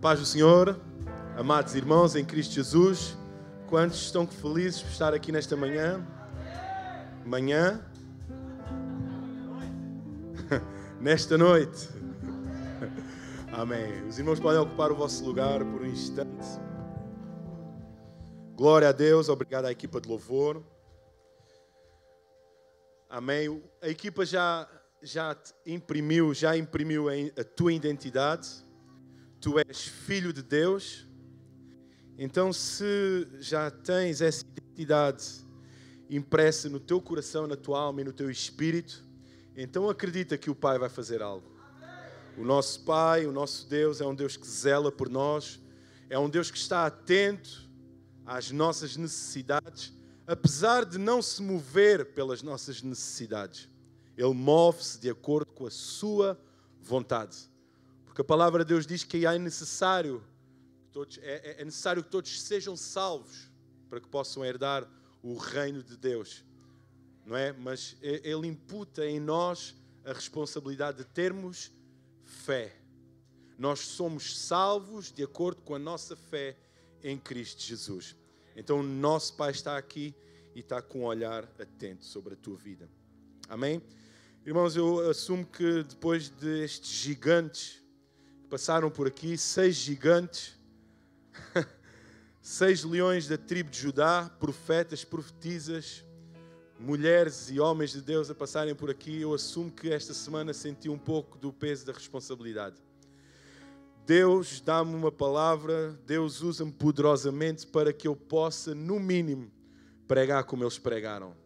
Paz do Senhor, amados irmãos em Cristo Jesus, quantos estão felizes por estar aqui nesta manhã? Nesta noite. Amém. Os irmãos podem ocupar o vosso lugar por um instante. Glória a Deus, obrigado à equipa de louvor. Amém. A equipa já imprimiu a tua identidade. Tu és filho de Deus. Então, se já tens essa identidade impressa no teu coração, na tua alma e no teu espírito, então acredita que o Pai vai fazer algo. O nosso Pai, o nosso Deus, é um Deus que zela por nós, é um Deus que está atento às nossas necessidades, apesar de não se mover pelas nossas necessidades. Ele move-se de acordo com a sua vontade. Porque a palavra de Deus diz que é necessário que todos sejam salvos para que possam herdar o reino de Deus. Não é? Mas Ele imputa em nós a responsabilidade de termos fé. Nós somos salvos de acordo com a nossa fé em Cristo Jesus. Então o nosso Pai está aqui e está com um olhar atento sobre a tua vida. Amém? Irmãos, eu assumo que depois destes gigantes que passaram por aqui, 6 gigantes, 6 leões da tribo de Judá, profetas, profetisas, mulheres e homens de Deus a passarem por aqui, eu assumo que esta semana senti um pouco do peso da responsabilidade. Deus dá-me uma palavra, Deus usa-me poderosamente para que eu possa, no mínimo, pregar como eles pregaram.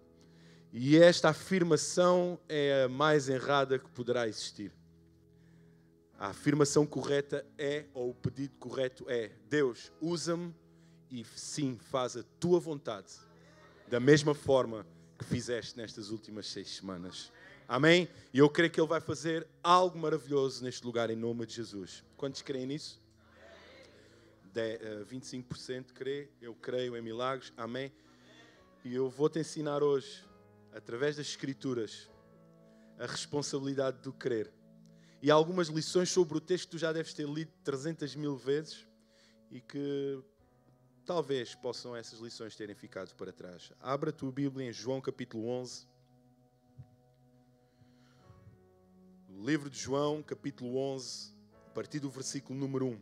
E esta afirmação é a mais errada que poderá existir. A afirmação correta é, ou o pedido correto é: Deus, usa-me e sim, faz a tua vontade, da mesma forma que fizeste nestas últimas 6 semanas. Amém? E eu creio que Ele vai fazer algo maravilhoso neste lugar em nome de Jesus. Quantos creem nisso? 25% crê, eu creio em milagres. Amém? E eu vou-te ensinar hoje, através das Escrituras, a responsabilidade do crer. E há algumas lições sobre o texto que tu já deves ter lido 300.000 vezes e que talvez possam essas lições terem ficado para trás. Abra a tua Bíblia em João capítulo 11. O livro de João, capítulo 11, a partir do versículo número 1.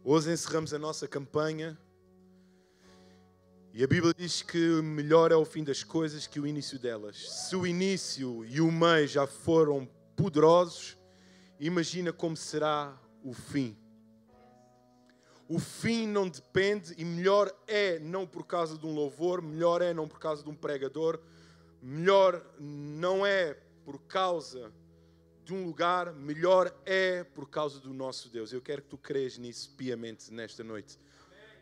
Hoje encerramos a nossa campanha. E a Bíblia diz que melhor é o fim das coisas que o início delas. Se o início e o meio já foram poderosos, imagina como será o fim. O fim não depende, e melhor é não por causa de um louvor, melhor é não por causa de um pregador, melhor não é por causa de um lugar, melhor é por causa do nosso Deus. Eu quero que tu creas nisso piamente nesta noite.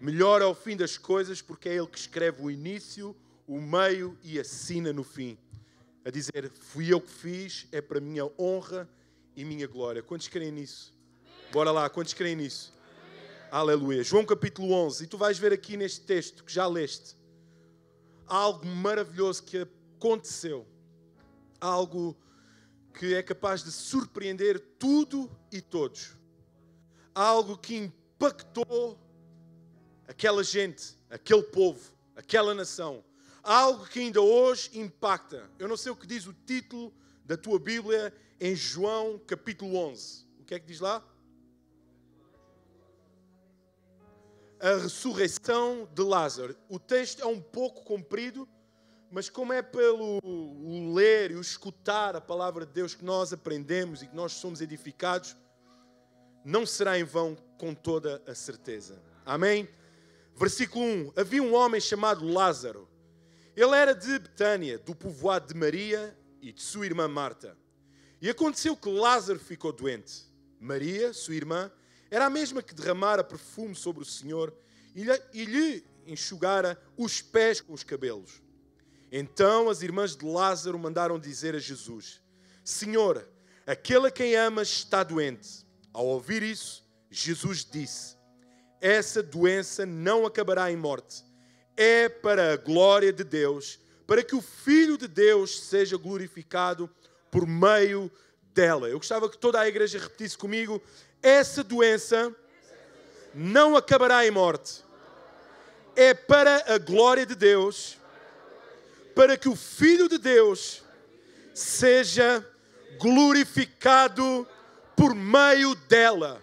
Melhor é o fim das coisas, porque é Ele que escreve o início, o meio e assina no fim. A dizer, fui eu que fiz, é para minha honra e minha glória. Quantos creem nisso? Bora lá, quantos creem nisso? Aleluia. João capítulo 11. E tu vais ver aqui neste texto que já leste, algo maravilhoso que aconteceu. Algo que é capaz de surpreender tudo e todos. Algo que impactou aquela gente, aquele povo, aquela nação. Algo que ainda hoje impacta. Eu não sei o que diz o título da tua Bíblia em João capítulo 11. O que é que diz lá? A ressurreição de Lázaro. O texto é um pouco comprido, mas como é pelo o ler e o escutar a palavra de Deus que nós aprendemos e que nós somos edificados, não será em vão, com toda a certeza. Amém? Versículo 1. Havia um homem chamado Lázaro. Ele era de Betânia, do povoado de Maria e de sua irmã Marta. E aconteceu que Lázaro ficou doente. Maria, sua irmã, era a mesma que derramara perfume sobre o Senhor e lhe enxugara os pés com os cabelos. Então as irmãs de Lázaro mandaram dizer a Jesus: Senhor, aquele a quem amas está doente. Ao ouvir isso, Jesus disse: essa doença não acabará em morte. É para a glória de Deus, para que o Filho de Deus seja glorificado por meio dela. Eu gostava que toda a igreja repetisse comigo: essa doença não acabará em morte. É para a glória de Deus, para que o Filho de Deus seja glorificado por meio dela.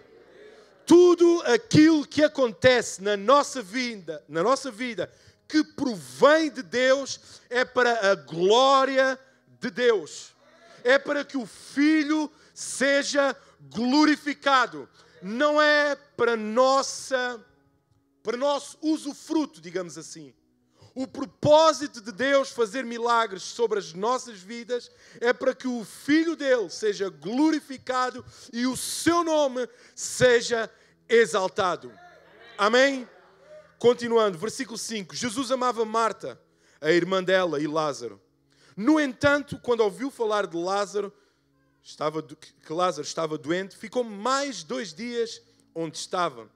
Tudo aquilo que acontece na nossa vida que provém de Deus é para a glória de Deus. É para que o Filho seja glorificado. Não é para nosso usufruto, digamos assim. O propósito de Deus fazer milagres sobre as nossas vidas é para que o Filho dele seja glorificado e o seu nome seja exaltado. Amém? Continuando, versículo 5. Jesus amava Marta, a irmã dela, e Lázaro. No entanto, quando ouviu falar de Lázaro, que Lázaro estava doente, ficou mais 2 dias onde estava.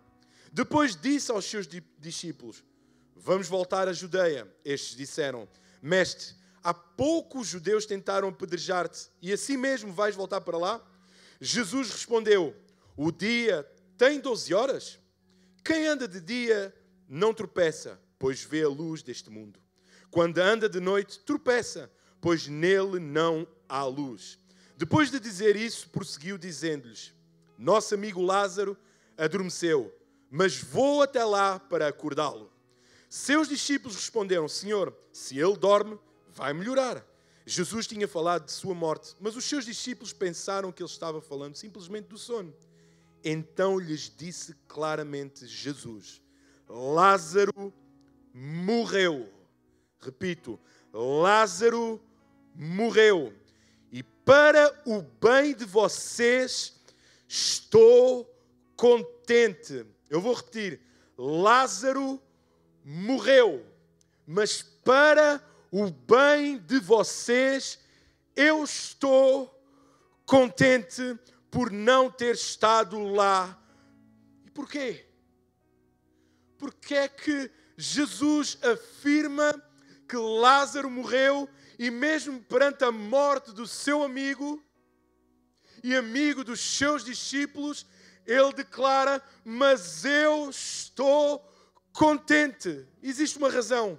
Depois disse aos seus discípulos: vamos voltar à Judeia. Estes disseram: Mestre, há pouco os judeus tentaram apedrejar-te, e assim mesmo vais voltar para lá? Jesus respondeu: o dia tem 12 horas? Quem anda de dia não tropeça, pois vê a luz deste mundo. Quando anda de noite, tropeça, pois nele não há luz. Depois de dizer isso, prosseguiu dizendo-lhes: nosso amigo Lázaro adormeceu, mas vou até lá para acordá-lo. Seus discípulos responderam: Senhor, se ele dorme, vai melhorar. Jesus tinha falado de sua morte, mas os seus discípulos pensaram que ele estava falando simplesmente do sono. Então lhes disse claramente Jesus: Lázaro morreu. Repito, Lázaro morreu. E para o bem de vocês estou contente. Eu vou repetir: Lázaro morreu, mas para o bem de vocês eu estou contente por não ter estado lá. E porquê? Porque é que Jesus afirma que Lázaro morreu e mesmo perante a morte do seu amigo e amigo dos seus discípulos, ele declara: mas eu estou contente. Existe uma razão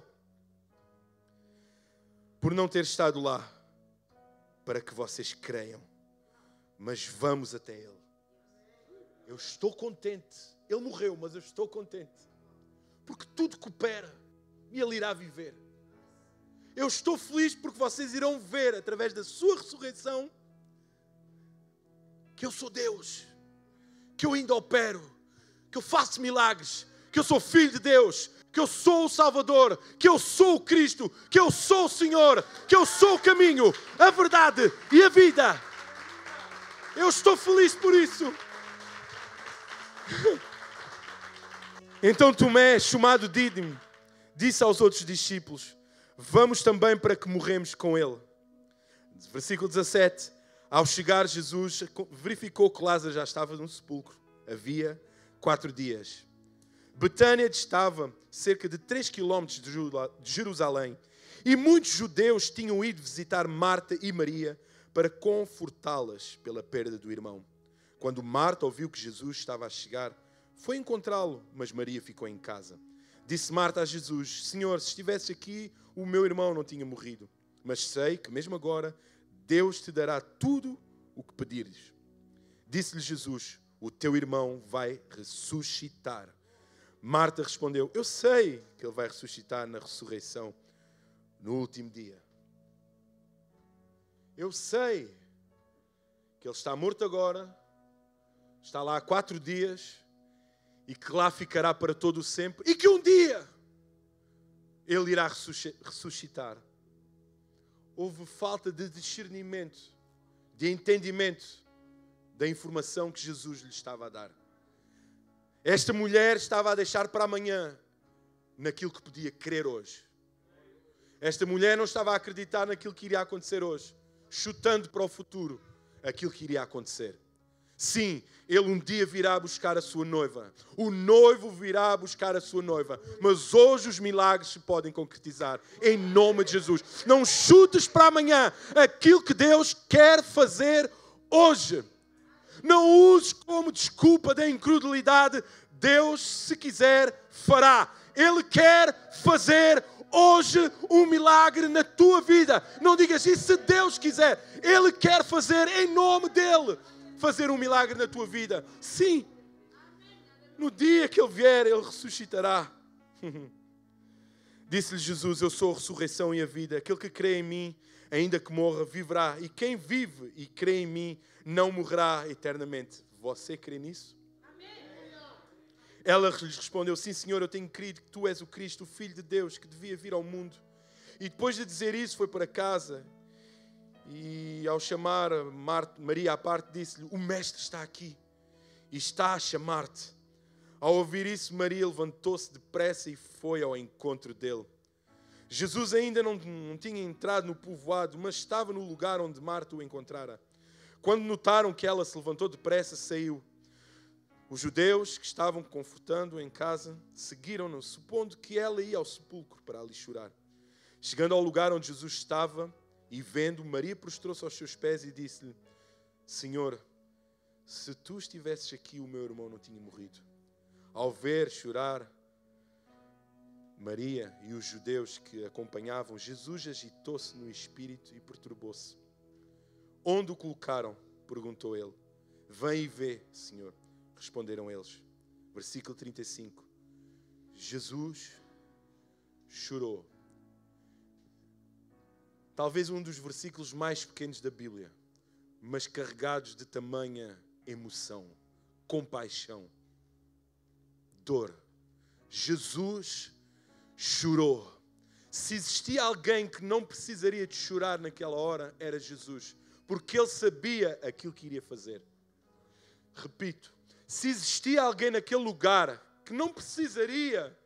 por não ter estado lá, para que vocês creiam. Mas vamos até ele. Eu estou contente. Ele morreu, mas eu estou contente, porque tudo coopera e ele irá viver. Eu estou feliz porque vocês irão ver, através da sua ressurreição, que eu sou Deus, que eu ainda opero, que eu faço milagres, que eu sou filho de Deus, que eu sou o Salvador, que eu sou o Cristo, que eu sou o Senhor, que eu sou o caminho, a verdade e a vida. Eu estou feliz por isso. Então Tomé, chamado Dídimo, disse aos outros discípulos: vamos também para que morremos com ele. Versículo 17. Ao chegar Jesus, verificou que Lázaro já estava no sepulcro. Havia 4 dias. Betânia estava cerca de 3 quilómetros de Jerusalém. E muitos judeus tinham ido visitar Marta e Maria para confortá-las pela perda do irmão. Quando Marta ouviu que Jesus estava a chegar, foi encontrá-lo, mas Maria ficou em casa. Disse Marta a Jesus: Senhor, se estivesse aqui, o meu irmão não tinha morrido. Mas sei que mesmo agora Deus te dará tudo o que pedires. Disse-lhe Jesus: o teu irmão vai ressuscitar. Marta respondeu: eu sei que ele vai ressuscitar na ressurreição no último dia. Eu sei que ele está morto agora, está lá há 4 dias e que lá ficará para todo o sempre e que um dia ele irá ressuscitar. Houve falta de discernimento, de entendimento da informação que Jesus lhe estava a dar. Esta mulher estava a deixar para amanhã naquilo que podia crer hoje. Esta mulher não estava a acreditar naquilo que iria acontecer hoje, chutando para o futuro aquilo que iria acontecer. Sim, ele um dia virá buscar a sua noiva. O noivo virá buscar a sua noiva. Mas hoje os milagres se podem concretizar. Em nome de Jesus. Não chutes para amanhã aquilo que Deus quer fazer hoje. Não uses como desculpa da incredulidade. Deus, se quiser, fará. Ele quer fazer hoje um milagre na tua vida. Não digas isso, se Deus quiser. Ele quer fazer em nome dEle. Fazer um milagre na tua vida. Sim. No dia que Ele vier, Ele ressuscitará. Disse-lhe Jesus, eu sou a ressurreição e a vida. Aquele que crê em mim, ainda que morra, viverá. E quem vive e crê em mim, não morrerá eternamente. Você crê nisso? Ela lhes respondeu, sim Senhor, eu tenho crido que Tu és o Cristo, o Filho de Deus, que devia vir ao mundo. E depois de dizer isso, foi para casa. E ao chamar Maria à parte, disse-lhe, o Mestre está aqui e está a chamar-te. Ao ouvir isso, Maria levantou-se depressa e foi ao encontro dele. Jesus ainda não tinha entrado no povoado, mas estava no lugar onde Marta o encontrara. Quando notaram que ela se levantou depressa, saiu. Os judeus que estavam confortando em casa seguiram-no, supondo que ela ia ao sepulcro para ali chorar. Chegando ao lugar onde Jesus estava e vendo, Maria prostrou-se aos seus pés e disse-lhe, Senhor, se Tu estivesses aqui, o meu irmão não tinha morrido. Ao ver chorar Maria e os judeus que acompanhavam, Jesus agitou-se no espírito e perturbou-se. Onde o colocaram? Perguntou ele. Vem e vê, Senhor. Responderam eles. Versículo 35. Jesus chorou. Talvez um dos versículos mais pequenos da Bíblia, mas carregados de tamanha emoção, compaixão, dor. Jesus chorou. Se existia alguém que não precisaria de chorar naquela hora, era Jesus, porque Ele sabia aquilo que iria fazer. Repito, se existia alguém naquele lugar que não precisaria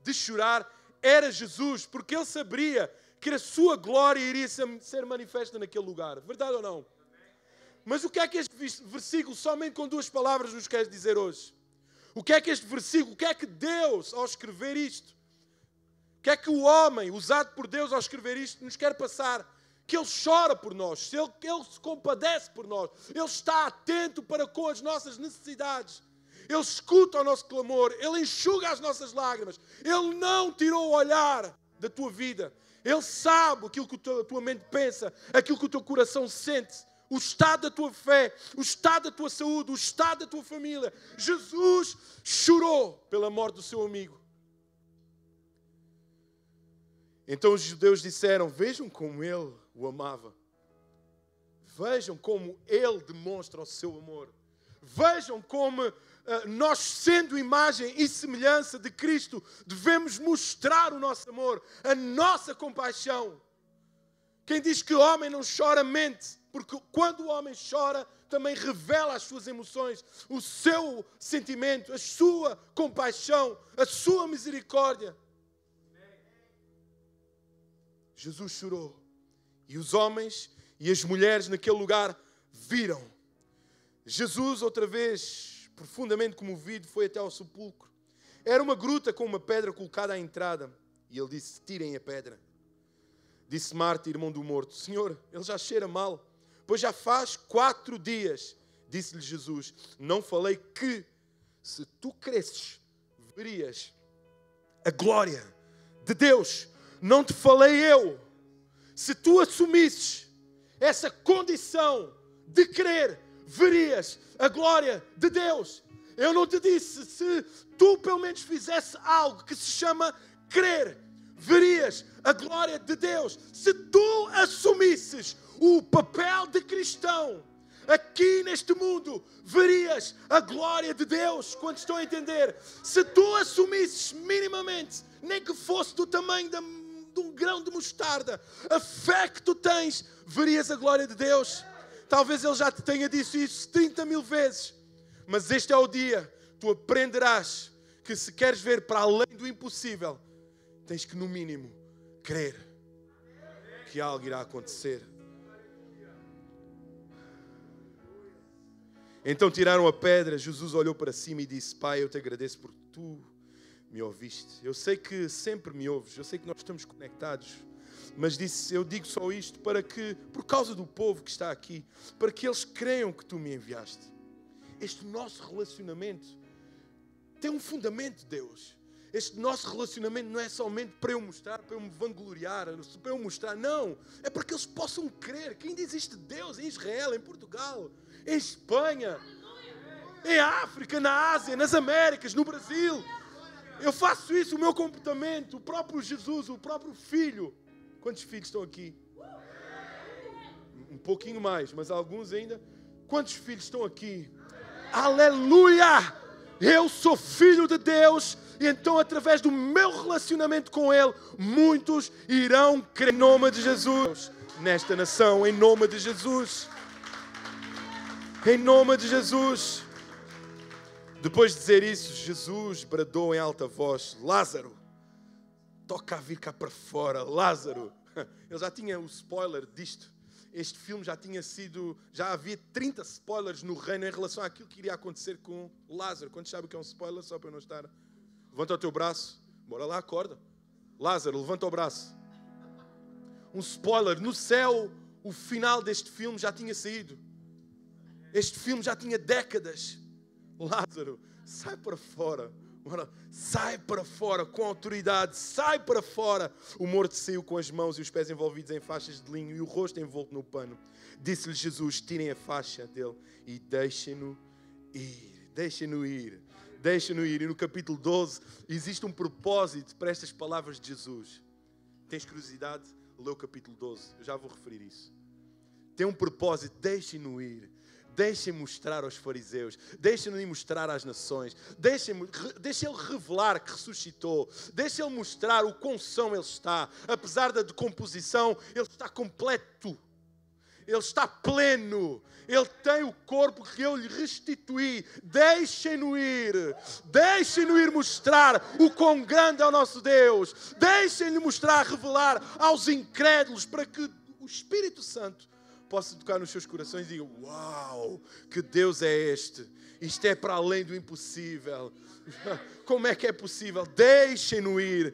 de chorar, era Jesus, porque Ele sabia que a sua glória iria ser manifesta naquele lugar. Verdade ou não? Mas o que é que este versículo, somente com duas palavras, nos quer dizer hoje? O que é que este versículo, o que é que Deus, ao escrever isto, o que é que o homem, usado por Deus ao escrever isto, nos quer passar? Que Ele chora por nós, que Ele se compadece por nós, Ele está atento para com as nossas necessidades, Ele escuta o nosso clamor, Ele enxuga as nossas lágrimas, Ele não tirou o olhar da tua vida, Ele sabe aquilo que a tua mente pensa, aquilo que o teu coração sente, o estado da tua fé, o estado da tua saúde, o estado da tua família. Jesus chorou pela morte do seu amigo. Então os judeus disseram, vejam como ele o amava. Vejam como ele demonstra o seu amor. Vejam como nós, sendo imagem e semelhança de Cristo, devemos mostrar o nosso amor, a nossa compaixão. Quem diz que o homem não chora mente, porque quando o homem chora, também revela as suas emoções, o seu sentimento, a sua compaixão, a sua misericórdia. Jesus chorou. E os homens e as mulheres naquele lugar viram. Jesus, outra vez, profundamente comovido, foi até ao sepulcro. Era uma gruta com uma pedra colocada à entrada. E ele disse, tirem a pedra. Disse Marta, irmão do morto, Senhor, ele já cheira mal, pois já faz 4 dias. Disse-lhe Jesus, não falei que, se tu cresces, verias a glória de Deus. Não te falei eu. Se tu assumisses essa condição de crer, verias a glória de Deus. Eu não te disse, se tu pelo menos fizesse algo que se chama crer, verias a glória de Deus. Se tu assumisses o papel de cristão aqui neste mundo, verias a glória de Deus. Quando estão a entender? Se tu assumisses minimamente, nem que fosse do tamanho de um grão de mostarda, a fé que tu tens, verias a glória de Deus. Talvez Ele já te tenha dito isso 30.000 vezes, mas este é o dia, tu aprenderás que se queres ver para além do impossível, tens que, no mínimo, crer que algo irá acontecer. Então tiraram a pedra. Jesus olhou para cima e disse, Pai, eu te agradeço porque tu me ouviste. Eu sei que sempre me ouves, eu sei que nós estamos conectados, mas eu digo só isto para que, por causa do povo que está aqui, para que eles creiam que tu me enviaste. Este nosso relacionamento tem um fundamento, Deus. Este nosso relacionamento não é somente para eu mostrar, para eu me vangloriar, para eu mostrar, não. É para que eles possam crer que ainda existe Deus em Israel, em Portugal, em Espanha, em África, na Ásia, nas Américas, no Brasil. Eu faço isso, o meu comportamento, o próprio Jesus, o próprio Filho. Quantos filhos estão aqui? Um pouquinho mais, mas alguns ainda. Quantos filhos estão aqui? Aleluia! Eu sou filho de Deus e então através do meu relacionamento com Ele, muitos irão crer em nome de Jesus. Nesta nação, em nome de Jesus. Em nome de Jesus. Depois de dizer isso, Jesus bradou em alta voz: Lázaro, toca a vir cá para fora. Lázaro. Ele já tinha o spoiler disto. Este filme já havia 30 spoilers no reino em relação àquilo que iria acontecer com Lázaro. Quantos sabem o que é um spoiler? Só para eu não estar... Levanta o teu braço. Bora lá, acorda. Lázaro, levanta o braço. Um spoiler. No céu, o final deste filme já tinha saído. Este filme já tinha décadas. Lázaro, sai para fora. Sai para fora com autoridade, sai para fora. O morto saiu com as mãos e os pés envolvidos em faixas de linho e o rosto envolto no pano. Disse-lhe Jesus: tirem a faixa dele e deixem-no ir. Deixem-no ir. Deixem-no ir. E no capítulo 12 existe um propósito para estas palavras de Jesus. Tens curiosidade? Lê o capítulo 12. Eu já vou referir isso. Tem um propósito. Deixem-no ir. Deixem mostrar aos fariseus, deixem-no mostrar às nações, deixem ele revelar que ressuscitou, deixem ele mostrar o quão são ele está. Apesar da decomposição, ele está completo, ele está pleno, ele tem o corpo que eu lhe restituí. Deixem-no ir mostrar o quão grande é o nosso Deus, deixem-lhe mostrar, revelar aos incrédulos, para que o Espírito Santo possa tocar nos seus corações e diga: uau, que Deus é este? Isto é para além do impossível. Como é que é possível? Deixem-no ir,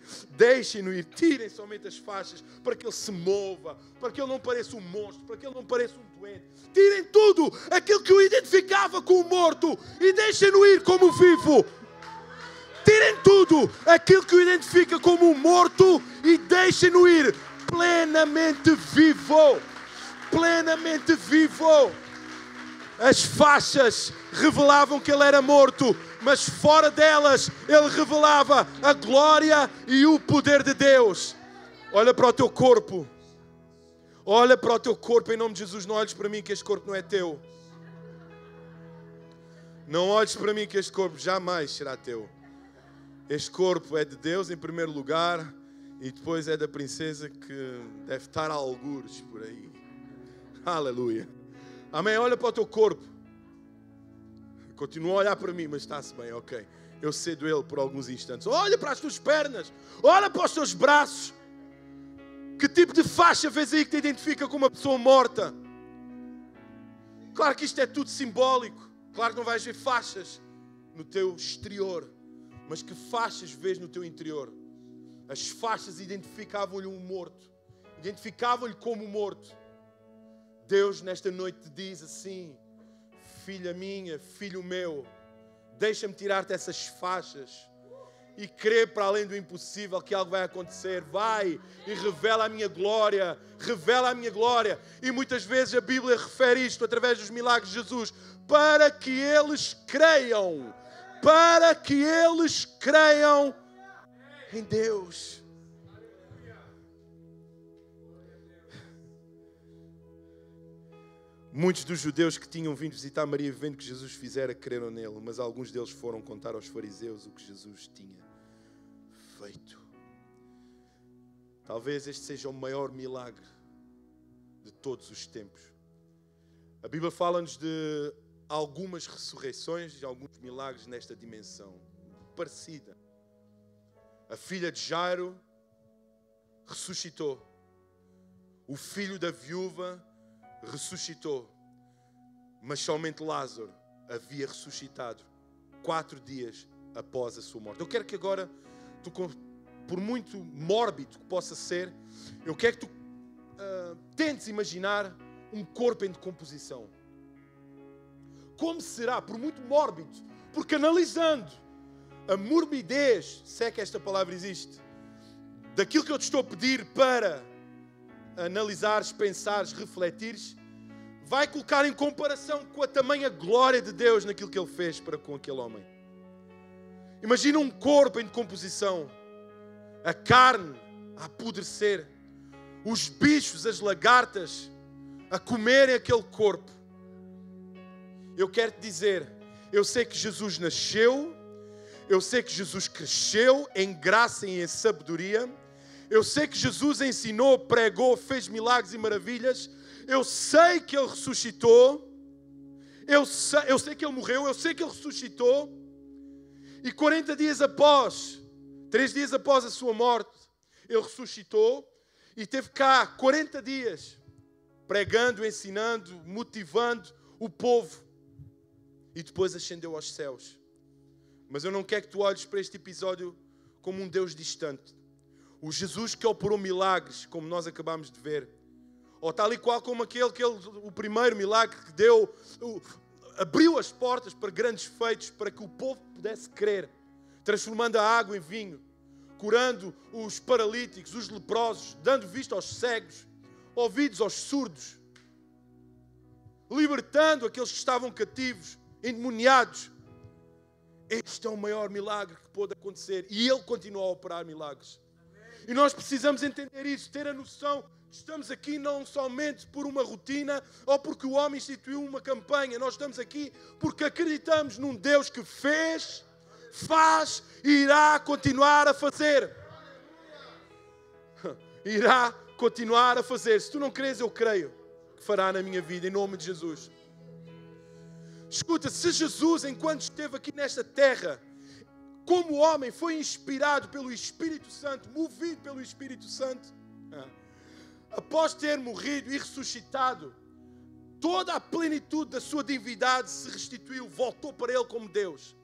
tirem somente as faixas para que ele se mova, para que ele não pareça um monstro, para que ele não pareça um doente. Tirem tudo aquilo que o identificava com o morto e deixem-no ir como vivo. Tirem tudo aquilo que o identifica como um morto e deixem-no ir plenamente vivo. Plenamente vivo. As faixas revelavam que ele era morto, mas fora delas ele revelava a glória e o poder de Deus. Olha para o teu corpo. Olha para o teu corpo em nome de Jesus. Não olhes para mim que este corpo não é teu. Não olhes para mim que este corpo jamais será teu. Este corpo é de Deus em primeiro lugar e depois é da princesa que deve estar a algures por aí. Aleluia. Amém. Olha para o teu corpo. Continua a olhar para mim, mas está-se bem, ok. Eu cedo ele por alguns instantes. Olha para as tuas pernas. Olha para os teus braços. Que tipo de faixa vês aí que te identifica como uma pessoa morta? Claro que isto é tudo simbólico. Claro que não vais ver faixas no teu exterior. Mas que faixas vês no teu interior? As faixas identificavam-lhe um morto. Identificavam-lhe como morto. Deus nesta noite te diz assim: filha minha, filho meu, deixa-me tirar-te essas faixas e crer para além do impossível que algo vai acontecer. Vai e revela a minha glória, revela a minha glória. E muitas vezes a Bíblia refere isto através dos milagres de Jesus, para que eles creiam em Deus. Muitos dos judeus que tinham vindo visitar Maria, vendo o que Jesus fizera, creram nele, mas alguns deles foram contar aos fariseus o que Jesus tinha feito. Talvez este seja o maior milagre de todos os tempos. A Bíblia fala-nos de algumas ressurreições, de alguns milagres nesta dimensão parecida. A filha de Jairo ressuscitou. O filho da viúva ressuscitou, mas somente Lázaro havia ressuscitado 4 dias após a sua morte. Eu quero que agora, por muito mórbido que possa ser, eu quero que tu tentes imaginar um corpo em decomposição. Como será, por muito mórbido, porque analisando a morbidez, se é que esta palavra existe, daquilo que eu te estou a pedir para analisares, pensares, refletires, vai colocar em comparação com a tamanha glória de Deus naquilo que Ele fez para com aquele homem. Imagina um corpo em decomposição, a carne a apodrecer, os bichos, as lagartas a comerem aquele corpo. Eu quero te dizer, eu sei que Jesus nasceu, eu sei que Jesus cresceu em graça e em sabedoria, eu sei que Jesus ensinou, pregou, fez milagres e maravilhas, eu sei que Ele ressuscitou, eu sei que Ele morreu, eu sei que Ele ressuscitou, e 40 dias após, 3 dias após a sua morte, Ele ressuscitou e teve cá 40 dias pregando, ensinando, motivando o povo, e depois ascendeu aos céus. Mas eu não quero que tu olhes para este episódio como um Deus distante. O Jesus que operou milagres, como nós acabamos de ver, ou tal e qual como o primeiro milagre que deu, abriu as portas para grandes feitos, para que o povo pudesse crer, transformando a água em vinho, curando os paralíticos, os leprosos, dando vista aos cegos, ouvidos aos surdos, libertando aqueles que estavam cativos, endemoniados. Este é o maior milagre que pôde acontecer, e Ele continua a operar milagres. E nós precisamos entender isso, ter a noção que estamos aqui não somente por uma rotina ou porque o homem instituiu uma campanha. Nós estamos aqui porque acreditamos num Deus que fez, faz e irá continuar a fazer. Irá continuar a fazer. Se tu não creres, eu creio que fará na minha vida, em nome de Jesus. Escuta, se Jesus, enquanto esteve aqui nesta terra, como homem, foi inspirado pelo Espírito Santo, movido pelo Espírito Santo, após ter morrido e ressuscitado, toda a plenitude da sua divindade se restituiu, voltou para Ele como Deus.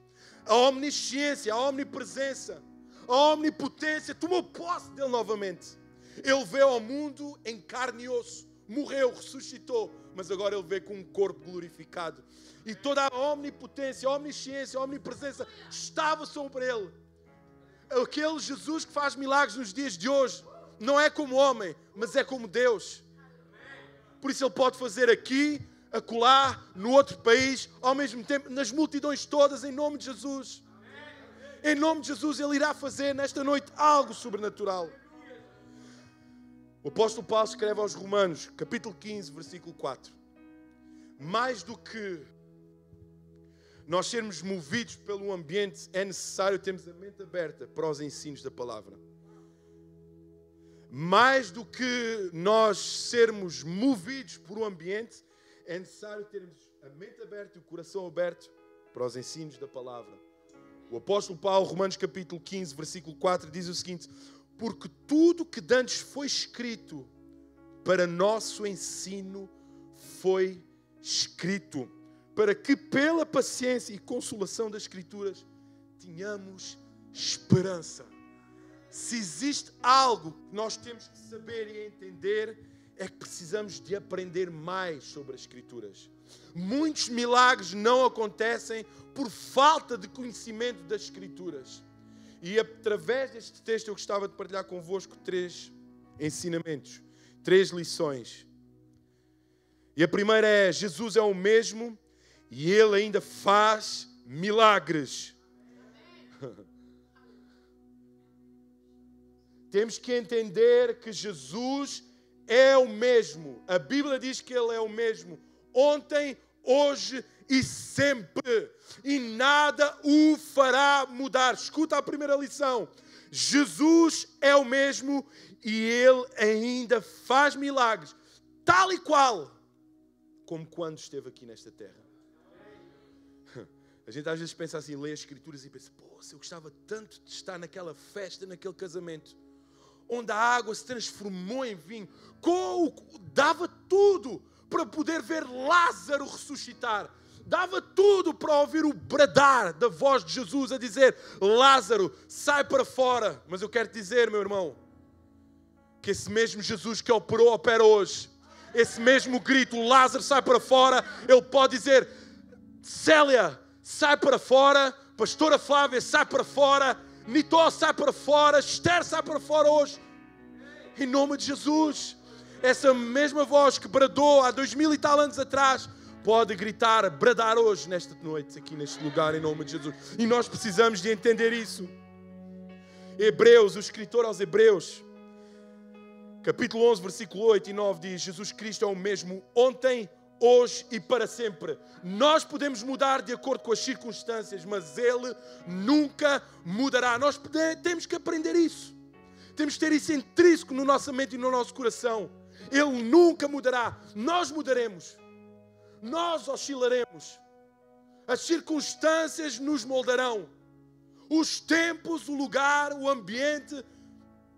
A omnisciência, a omnipresença, a omnipotência tomou posse dele novamente. Ele veio ao mundo em carne e osso, morreu, ressuscitou, mas agora Ele veio com um corpo glorificado. E toda a omnipotência, a omnisciência, a omnipresença estava sobre Ele. Aquele Jesus que faz milagres nos dias de hoje não é como homem, mas é como Deus. Por isso Ele pode fazer aqui, acolá, no outro país, ao mesmo tempo, nas multidões todas, em nome de Jesus. Em nome de Jesus Ele irá fazer nesta noite algo sobrenatural. O apóstolo Paulo escreve aos Romanos, capítulo 15, versículo 4. Mais do que nós sermos movidos pelo ambiente, é necessário termos a mente aberta para os ensinos da palavra. Mais do que nós sermos movidos por um ambiente, é necessário termos a mente aberta e o coração aberto para os ensinos da palavra. O apóstolo Paulo, Romanos capítulo 15, versículo 4, diz o seguinte: porque tudo que dantes foi escrito para nosso ensino foi escrito, para que pela paciência e consolação das Escrituras tenhamos esperança. Se existe algo que nós temos que saber e entender, é que precisamos de aprender mais sobre as Escrituras. Muitos milagres não acontecem por falta de conhecimento das Escrituras. E através deste texto eu gostava de partilhar convosco 3 ensinamentos, 3 lições. E a primeira é: Jesus é o mesmo e Ele ainda faz milagres. Temos que entender que Jesus é o mesmo. A Bíblia diz que Ele é o mesmo ontem, hoje e sempre. E nada o fará mudar. Escuta a primeira lição. Jesus é o mesmo e Ele ainda faz milagres, tal e qual como quando esteve aqui nesta terra. A gente às vezes pensa assim, lê as Escrituras e pensa: pô, se eu gostava tanto de estar naquela festa, naquele casamento, onde a água se transformou em vinho, dava tudo para poder ver Lázaro ressuscitar. dava tudo para ouvir o bradar da voz de Jesus a dizer: Lázaro, sai para fora. Mas eu quero te dizer, meu irmão, que esse mesmo Jesus que operou, opera hoje. Esse mesmo grito, Lázaro, sai para fora, ele pode dizer: Célia, sai para fora. Pastora Flávia, sai para fora. Nitó, sai para fora. Esther, sai para fora hoje. Em nome de Jesus. Essa mesma voz que bradou há 2000 e tal anos atrás pode gritar, bradar hoje, nesta noite, aqui neste lugar, em nome de Jesus. E nós precisamos de entender isso. Hebreus, o escritor aos Hebreus, capítulo 11, versículo 8 e 9 diz: Jesus Cristo é o mesmo ontem, hoje e para sempre. Nós podemos mudar de acordo com as circunstâncias, mas Ele nunca mudará. Nós temos que aprender isso. Temos que ter isso intrínseco na nossa mente e no nosso coração. Ele nunca mudará. Nós mudaremos. Nós oscilaremos. As circunstâncias nos moldarão. Os tempos, o lugar, o ambiente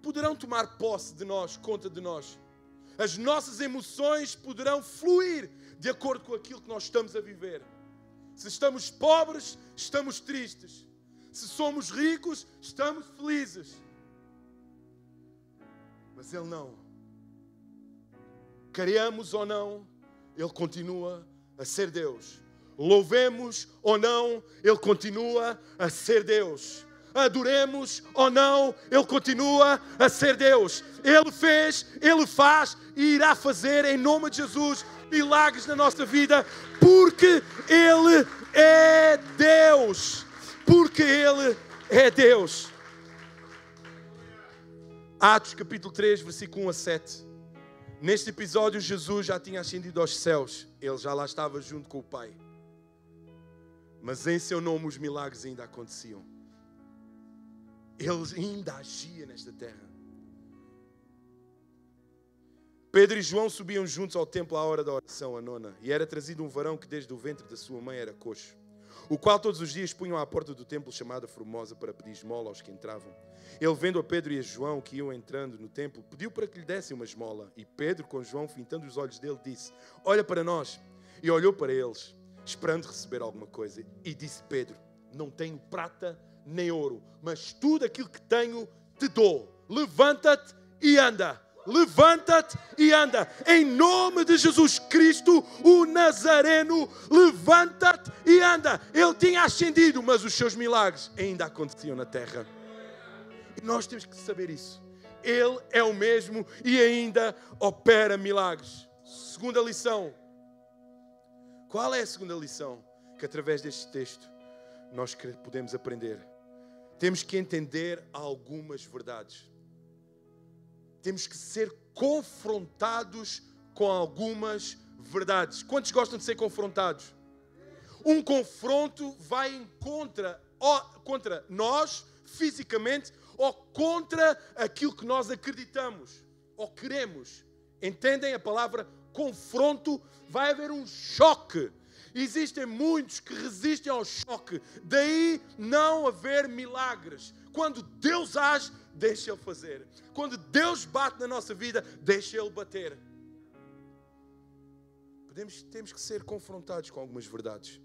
poderão tomar posse de nós, conta de nós. As nossas emoções poderão fluir de acordo com aquilo que nós estamos a viver. Se estamos pobres, estamos tristes. Se somos ricos, estamos felizes. Mas Ele não. Queremos ou não, Ele continua a ser Deus. Louvemos ou não, Ele continua a ser Deus. Adoremos ou não, Ele continua a ser Deus. Ele fez, Ele faz e irá fazer em nome de Jesus milagres na nossa vida, porque Ele é Deus. Porque Ele é Deus. Atos capítulo 3, versículo 1 a 7. Neste episódio, Jesus já tinha ascendido aos céus. Ele já lá estava junto com o Pai. Mas em seu nome os milagres ainda aconteciam. Ele ainda agia nesta terra. Pedro e João subiam juntos ao templo à hora da oração, a nona. E era trazido um varão que desde o ventre da sua mãe era coxo, o qual todos os dias punham à porta do templo chamada Formosa para pedir esmola aos que entravam. Ele, vendo a Pedro e a João que iam entrando no templo, pediu para que lhe dessem uma esmola. E Pedro, com João, fintando os olhos dele, disse: olha para nós. E olhou para eles, esperando receber alguma coisa. E disse Pedro: não tenho prata nem ouro, mas tudo aquilo que tenho te dou. Levanta-te e anda. Levanta-te e anda. Em nome de Jesus Cristo, o Nazareno, levanta-te e anda. Ele tinha ascendido, mas os seus milagres ainda aconteciam na terra. E nós temos que saber isso. Ele é o mesmo e ainda opera milagres. Segunda lição. Qual é a segunda lição que através deste texto nós podemos aprender? Temos que entender algumas verdades. Temos que ser confrontados com algumas verdades. Quantos gostam de ser confrontados? Um confronto vai contra nós, fisicamente, ou contra aquilo que nós acreditamos ou queremos. Entendem a palavra confronto? Vai haver um choque. Existem muitos que resistem ao choque. Daí não haver milagres. Quando Deus age, deixa Ele fazer. Quando Deus bate na nossa vida, deixa Ele bater. Temos que ser confrontados com algumas verdades.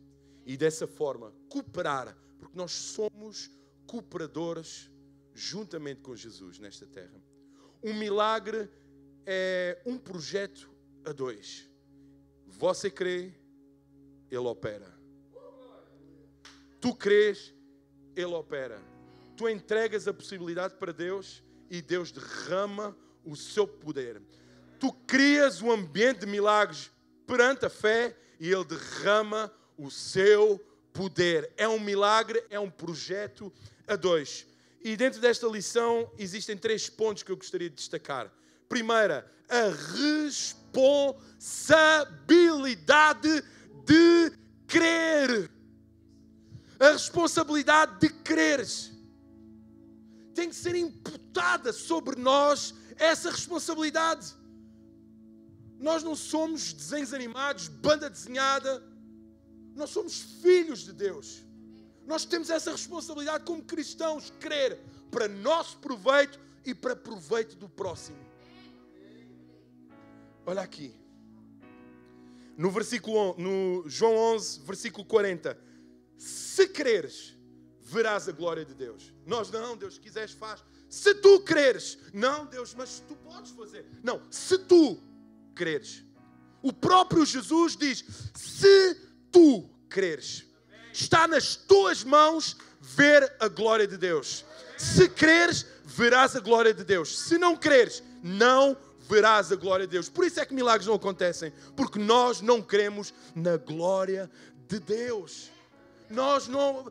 E dessa forma, cooperar. Porque nós somos cooperadores juntamente com Jesus nesta terra. Um milagre é um projeto a dois. Você crê, Ele opera. Tu crês, Ele opera. Tu entregas a possibilidade para Deus e Deus derrama o seu poder. Tu crias um ambiente de milagres perante a fé e Ele derrama o seu poder. É um milagre, é um projeto a dois. E dentro desta lição existem 3 pontos que eu gostaria de destacar. Primeira, a responsabilidade de crer. A responsabilidade de creres. Tem que ser imputada sobre nós essa responsabilidade. Nós não somos desenhos animados, banda desenhada. Nós somos filhos de Deus. Nós temos essa responsabilidade como cristãos, crer para nosso proveito e para proveito do próximo. Olha aqui. no João 11, versículo 40. Se creres, verás a glória de Deus. Nós não, Deus, se quiseres faz. Se tu creres. Não, Deus, mas tu podes fazer. Não, se tu creres. O próprio Jesus diz, se tu creres. Está nas tuas mãos ver a glória de Deus. Se creres, verás a glória de Deus. Se não creres, não verás a glória de Deus. Por isso é que milagres não acontecem. Porque nós não cremos na glória de Deus. Nós não...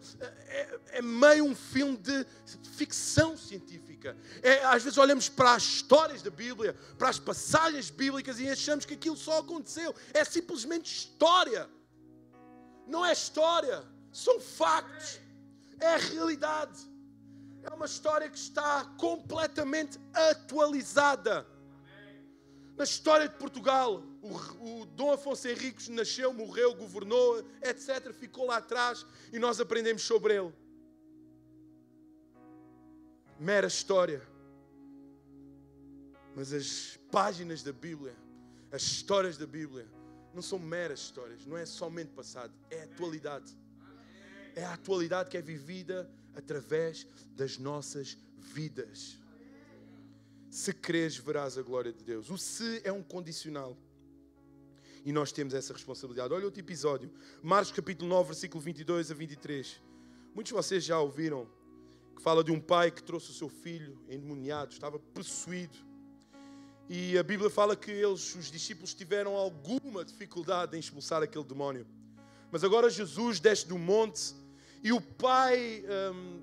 É meio um filme de ficção científica. Às vezes olhamos para as histórias da Bíblia, para as passagens bíblicas e achamos que aquilo só aconteceu. É simplesmente história. Não é história. São factos. É a realidade. É uma história que está completamente atualizada. Na história de Portugal, o Dom Afonso Henriques nasceu, morreu, governou, etc. Ficou lá atrás e nós aprendemos sobre ele. Mera história. Mas as páginas da Bíblia, as histórias da Bíblia, não são meras histórias, não é somente passado, é atualidade. É a atualidade que é vivida através das nossas vidas. Se creres, verás a glória de Deus. O se é um condicional. E nós temos essa responsabilidade. Olha outro episódio. Marcos capítulo 9, versículo 22 a 23. Muitos de vocês já ouviram que fala de um pai que trouxe o seu filho endemoniado, estava possuído. E a Bíblia fala que os discípulos tiveram alguma dificuldade em expulsar aquele demónio. Mas agora Jesus desce do monte e o pai,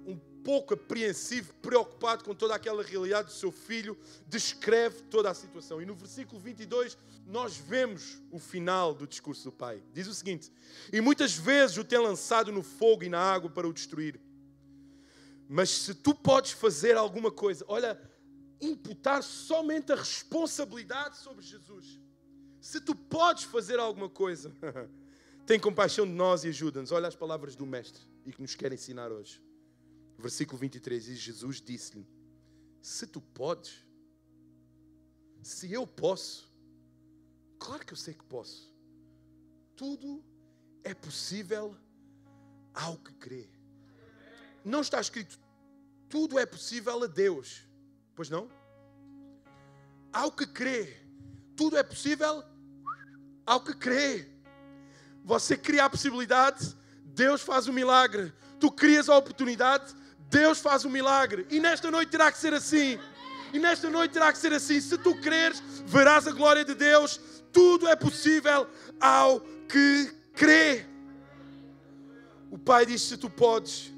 um pouco apreensivo, preocupado com toda aquela realidade do seu filho, descreve toda a situação. E no versículo 22 nós vemos o final do discurso do pai. Diz o seguinte: e muitas vezes o tem lançado no fogo e na água para o destruir. Mas se tu podes fazer alguma coisa, olha, imputar somente a responsabilidade sobre Jesus. Se tu podes fazer alguma coisa, tem compaixão de nós e ajuda-nos. Olha as palavras do Mestre e que nos quer ensinar hoje. Versículo 23 diz: Jesus disse-lhe: se tu podes, se eu posso, claro que eu sei que posso. Tudo é possível ao que crê. Não está escrito tudo é possível a Deus, pois não? Ao que crê. Tudo é possível ao que crê. Você cria a possibilidade, Deus faz o milagre. Tu crias a oportunidade, Deus faz o milagre. E nesta noite terá que ser assim. E nesta noite terá que ser assim. Se tu creres, verás a glória de Deus. Tudo é possível ao que crê. O Pai diz: se tu podes,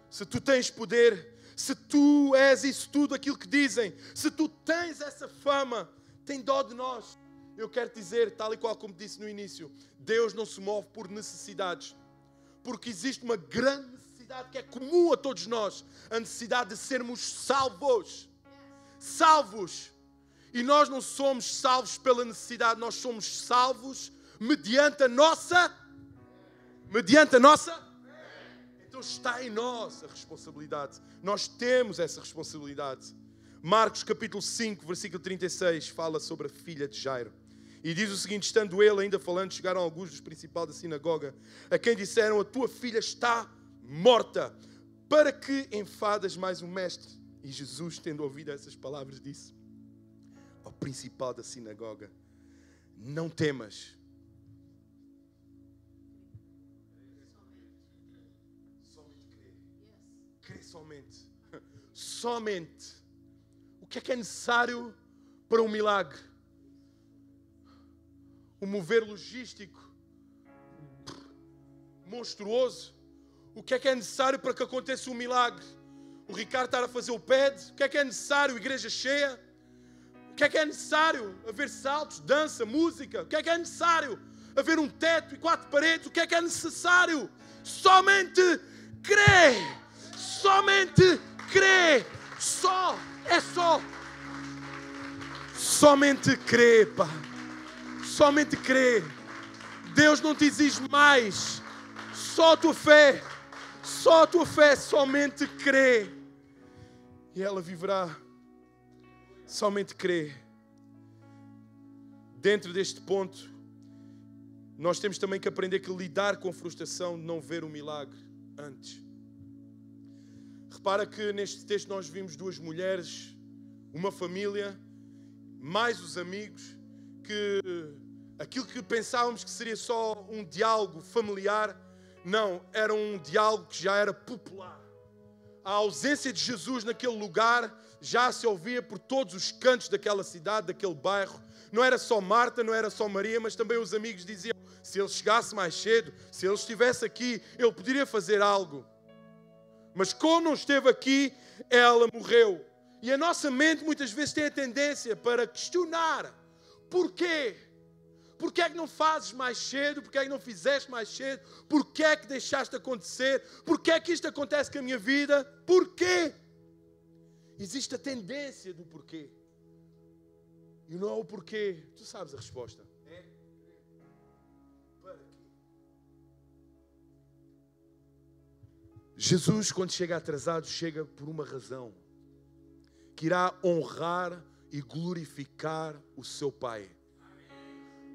se tu tens poder, se tu és isso tudo aquilo que dizem, se tu tens essa fama, tem dó de nós. Eu quero dizer, tal e qual como disse no início, Deus não se move por necessidades. Porque existe uma grande necessidade que é comum a todos nós. A necessidade de sermos salvos. Salvos. E nós não somos salvos pela necessidade. Nós somos salvos mediante a nossa... Então está em nós a responsabilidade. Nós temos essa responsabilidade. Marcos capítulo 5, versículo 36, fala sobre a filha de Jairo. E diz o seguinte: estando ele ainda falando, chegaram alguns dos principais da sinagoga, a quem disseram: a tua filha está morta, para que enfadas mais o mestre? E Jesus, tendo ouvido essas palavras, disse ao principal da sinagoga: não temas. Somente crê. Crê somente. Somente. O que é necessário para um milagre? Um mover logístico monstruoso. O que é necessário para que aconteça um milagre? O Ricardo estar a fazer o PED. O que é necessário? Igreja cheia. O que é necessário? Haver saltos, dança, música. O que é necessário? Haver um teto e 4 paredes. O que é necessário? Somente crê. Somente crê. Somente crê, pá. Somente crê. Deus não te exige mais. Só a tua fé. Só a tua fé. Somente crê. E ela viverá. Somente crê. Dentro deste ponto, nós temos também que aprender que lidar com a frustração de não ver o milagre antes. Repara que neste texto nós vimos duas mulheres, uma família, mais os amigos, que aquilo que pensávamos que seria só um diálogo familiar, não, era um diálogo que já era popular. A ausência de Jesus naquele lugar já se ouvia por todos os cantos daquela cidade, daquele bairro. Não era só Marta, não era só Maria, mas também os amigos diziam, se ele chegasse mais cedo, se ele estivesse aqui, ele poderia fazer algo. Mas como não esteve aqui, ela morreu. E a nossa mente muitas vezes tem a tendência para questionar. Porquê? Porquê é que não fazes mais cedo? Porquê é que não fizeste mais cedo? Porquê é que deixaste acontecer? Porquê é que isto acontece com a minha vida? Porquê? Existe a tendência do porquê. E não é o porquê. Tu sabes a resposta. É para quê? Jesus, quando chega atrasado, chega por uma razão. Que irá honrar e glorificar o seu Pai.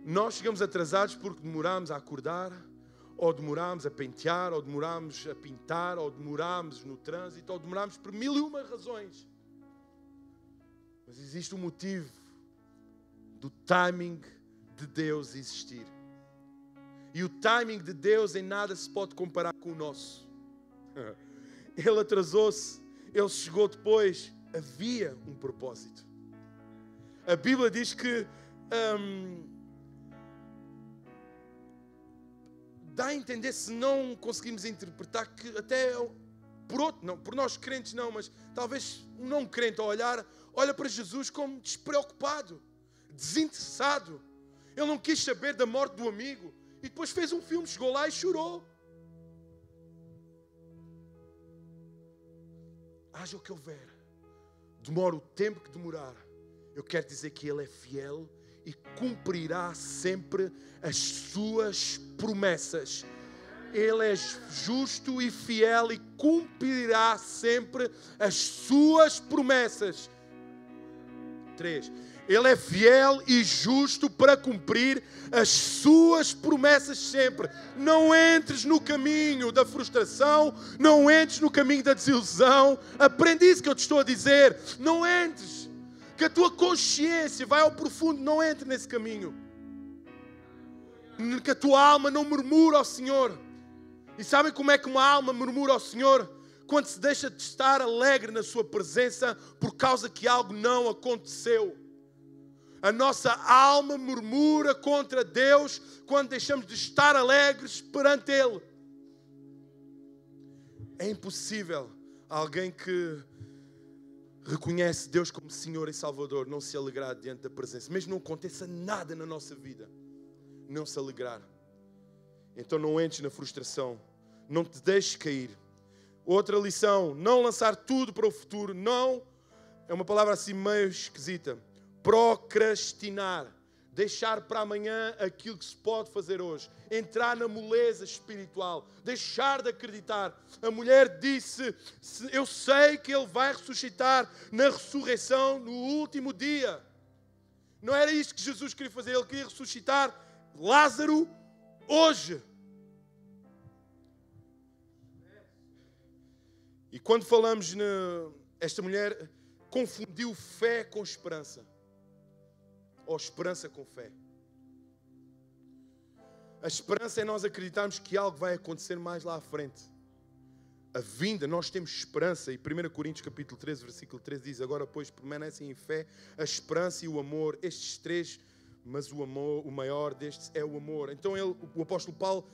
Nós chegamos atrasados porque demorámos a acordar, ou demorámos a pentear, ou demorámos a pintar, ou demorámos no trânsito, ou demorámos por 1001 razões. Mas existe um motivo do timing de Deus existir. E o timing de Deus em nada se pode comparar com o nosso. Ele atrasou-se, ele chegou depois, havia um propósito. A Bíblia diz que dá a entender, se não conseguimos interpretar, que até por nós crentes não, mas talvez um não crente ao olha para Jesus como despreocupado, desinteressado. Ele não quis saber da morte do amigo e depois fez um filme, chegou lá e chorou. Haja o que houver, demora o tempo que demorar, eu quero dizer que Ele é fiel e cumprirá sempre as suas promessas. Ele é justo e fiel e cumprirá sempre as suas promessas. 3. Ele é fiel e justo para cumprir as suas promessas sempre. Não entres no caminho da frustração, não entres no caminho da desilusão. Aprende isso que eu te estou a dizer. Não entres. Que a tua consciência vai ao profundo, não entre nesse caminho. Que a tua alma não murmura ao Senhor. E sabem como é que uma alma murmura ao Senhor? Quando se deixa de estar alegre na sua presença por causa que algo não aconteceu. A nossa alma murmura contra Deus quando deixamos de estar alegres perante Ele. É impossível alguém que reconhece Deus como Senhor e Salvador não se alegrar diante da presença. Mesmo não aconteça nada na nossa vida, não se alegrar. Então não entres na frustração. Não te deixes cair. Outra lição, não lançar tudo para o futuro. Não, é uma palavra assim meio esquisita. Procrastinar. Deixar para amanhã aquilo que se pode fazer hoje. Entrar na moleza espiritual. Deixar de acreditar. A mulher disse, eu sei que Ele vai ressuscitar na ressurreição no último dia. Não era isto que Jesus queria fazer. Ele queria ressuscitar Lázaro hoje. E quando falamos, esta mulher confundiu fé com esperança. Ou esperança com fé. A esperança é nós acreditarmos que algo vai acontecer mais lá à frente. A vinda, nós temos esperança. E 1 Coríntios capítulo 13, versículo 13 diz, agora pois permanecem em fé, a esperança e o amor. Estes três, mas o amor, o maior destes é o amor. Então o apóstolo Paulo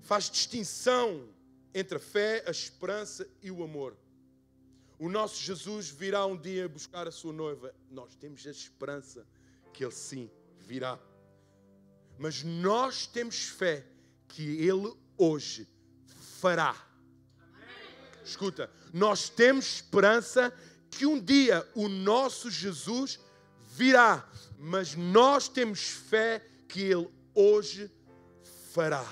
faz distinção entre a fé, a esperança e o amor. O nosso Jesus virá um dia buscar a sua noiva. Nós temos a esperança que Ele sim virá. Mas nós temos fé que Ele hoje fará. Escuta, nós temos esperança que um dia o nosso Jesus virá. Mas nós temos fé que Ele hoje fará.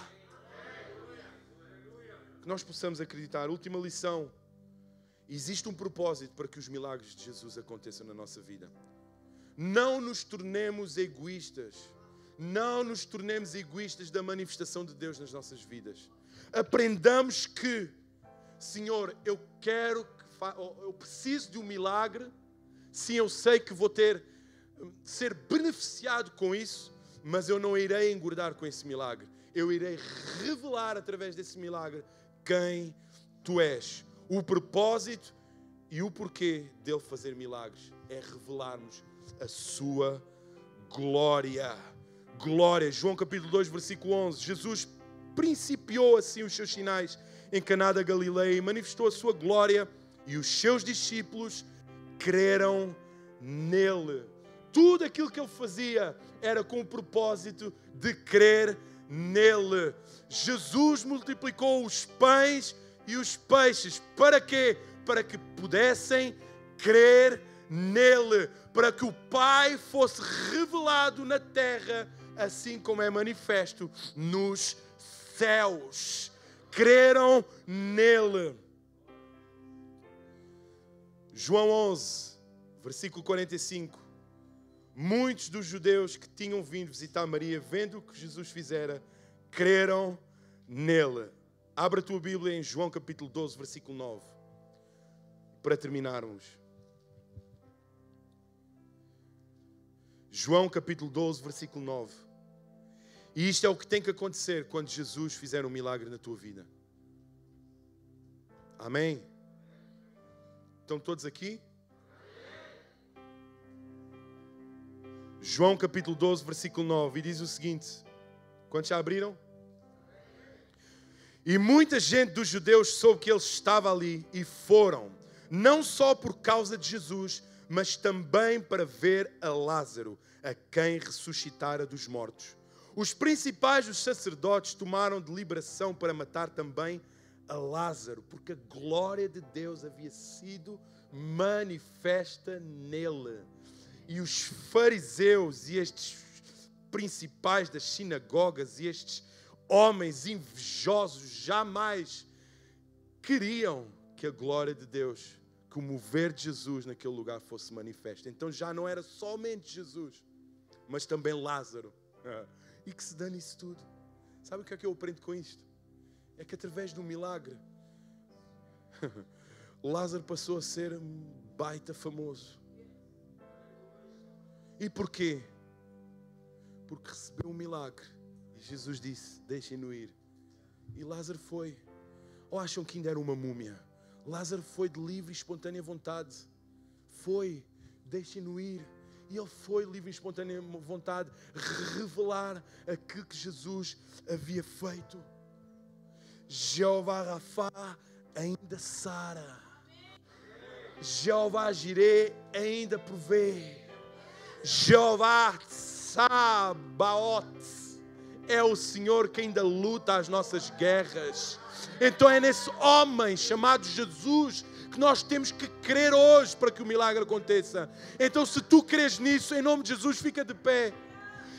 Que nós possamos acreditar. Última lição. Existe um propósito para que os milagres de Jesus aconteçam na nossa vida. Não nos tornemos egoístas. Não nos tornemos egoístas da manifestação de Deus nas nossas vidas. Aprendamos que, Senhor, eu preciso de um milagre. Sim, eu sei que vou ser beneficiado com isso, mas eu não irei engordar com esse milagre. Eu irei revelar através desse milagre quem Tu és. O propósito e o porquê dele fazer milagres é revelarmos a Sua glória. Glória. João capítulo 2, versículo 11. Jesus principiou assim os seus sinais em Caná da Galileia e manifestou a sua glória e os seus discípulos creram nele. Tudo aquilo que ele fazia era com o propósito de crer nele. Jesus multiplicou os pães e os peixes. Para quê? Para que pudessem crer nele. Para que o Pai fosse revelado na terra, assim como é manifesto nos céus. Creram nele. João 11, versículo 45. Muitos dos judeus que tinham vindo visitar Maria, vendo o que Jesus fizera, creram nele. Abra a tua Bíblia em João capítulo 12, versículo 9. Para terminarmos. João capítulo 12, versículo 9. E isto é o que tem que acontecer quando Jesus fizer um milagre na tua vida. Amém? Estão todos aqui? João capítulo 12, versículo 9. E diz o seguinte. Quantos já abriram? E muita gente dos judeus soube que ele estava ali e foram, não só por causa de Jesus, mas também para ver a Lázaro, a quem ressuscitara dos mortos. Os principais dos sacerdotes tomaram deliberação para matar também a Lázaro, porque a glória de Deus havia sido manifesta nele. E os fariseus e estes principais das sinagogas e estes homens invejosos jamais queriam que a glória de Deus, que o mover de Jesus naquele lugar fosse manifesta. Então já não era somente Jesus, mas também Lázaro. E que se dane isso tudo. Sabe o que é que eu aprendo com isto? É que através de um milagre, Lázaro passou a ser um baita famoso. E porquê? Porque recebeu um milagre. E Jesus disse, deixem-no ir. E Lázaro foi. Ou acham que ainda era uma múmia? Lázaro foi de livre e espontânea vontade. Foi, deixem-no ir. E ele foi livre e espontânea vontade revelar aquilo que Jesus havia feito. Jeová Rafá ainda sara. Jeová Jireh ainda provê. Jeová Tsabaoth é o Senhor que ainda luta as nossas guerras. Então é nesse homem chamado Jesus que nós temos que crer hoje para que o milagre aconteça. Então se tu creres nisso, em nome de Jesus, fica de pé.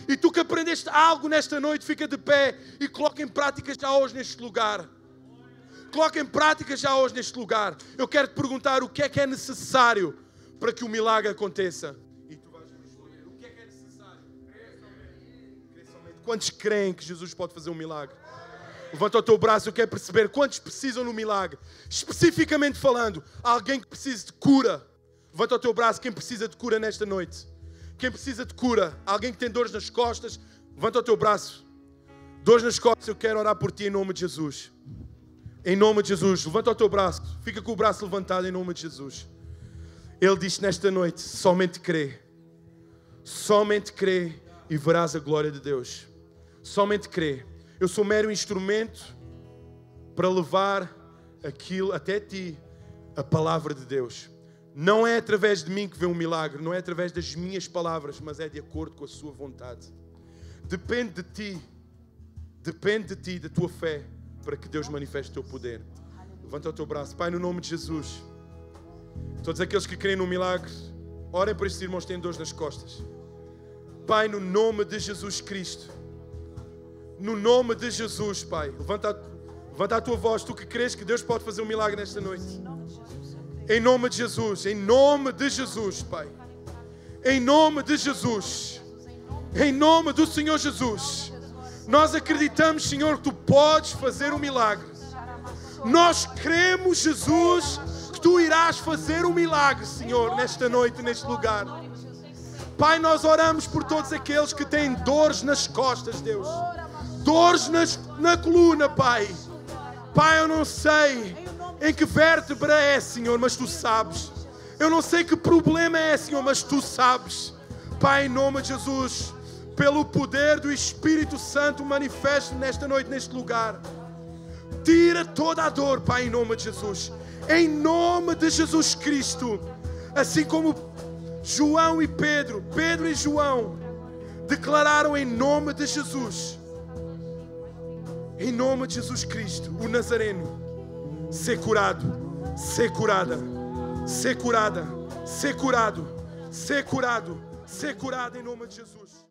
E tu que aprendeste algo nesta noite, fica de pé e coloca em prática já hoje neste lugar. Coloca em prática já hoje neste lugar. Eu quero te perguntar o que é necessário para que o milagre aconteça. E tu vais responder, o que é necessário? Crer somente. Quantos creem que Jesus pode fazer um milagre? Levanta o teu braço, eu quero perceber quantos precisam no milagre. Especificamente falando, alguém que precisa de cura. Levanta o teu braço, quem precisa de cura nesta noite. Quem precisa de cura, alguém que tem dores nas costas, levanta o teu braço. Dores nas costas, eu quero orar por ti em nome de Jesus. Em nome de Jesus, levanta o teu braço. Fica com o braço levantado em nome de Jesus. Ele disse nesta noite, somente crê. Somente crê e verás a glória de Deus. Somente crê. Eu sou mero instrumento para levar aquilo até ti, a palavra de Deus. Não é através de mim que vem um milagre, não é através das minhas palavras, mas é de acordo com a sua vontade. Depende de ti, da tua fé, para que Deus manifeste o teu poder. Levanta o teu braço. Pai, no nome de Jesus, todos aqueles que creem no milagre, orem por estes irmãos que têm dores nas costas. Pai, no nome de Jesus Cristo, no nome de Jesus, Pai, levanta a tua voz, tu que crês que Deus pode fazer um milagre nesta noite. Em nome de Jesus, Pai. Em nome de Jesus. Em nome do Senhor Jesus. Nós acreditamos, Senhor, que Tu podes fazer um milagre. Nós cremos, Jesus, que Tu irás fazer um milagre, Senhor, nesta noite, neste lugar. Pai, nós oramos por todos aqueles que têm dores nas costas, Deus. Dores na coluna, Pai. Pai, eu não sei em que vértebra é, Senhor, mas Tu sabes. Eu não sei que problema é, Senhor, mas Tu sabes. Pai, em nome de Jesus, pelo poder do Espírito Santo, manifeste nesta noite, neste lugar. Tira toda a dor, Pai, em nome de Jesus. Em nome de Jesus Cristo. Assim como João e Pedro e João declararam em nome de Jesus. Em nome de Jesus Cristo, o Nazareno. Ser curado, ser curada, ser curada, ser curado, ser curado, ser curado em nome de Jesus.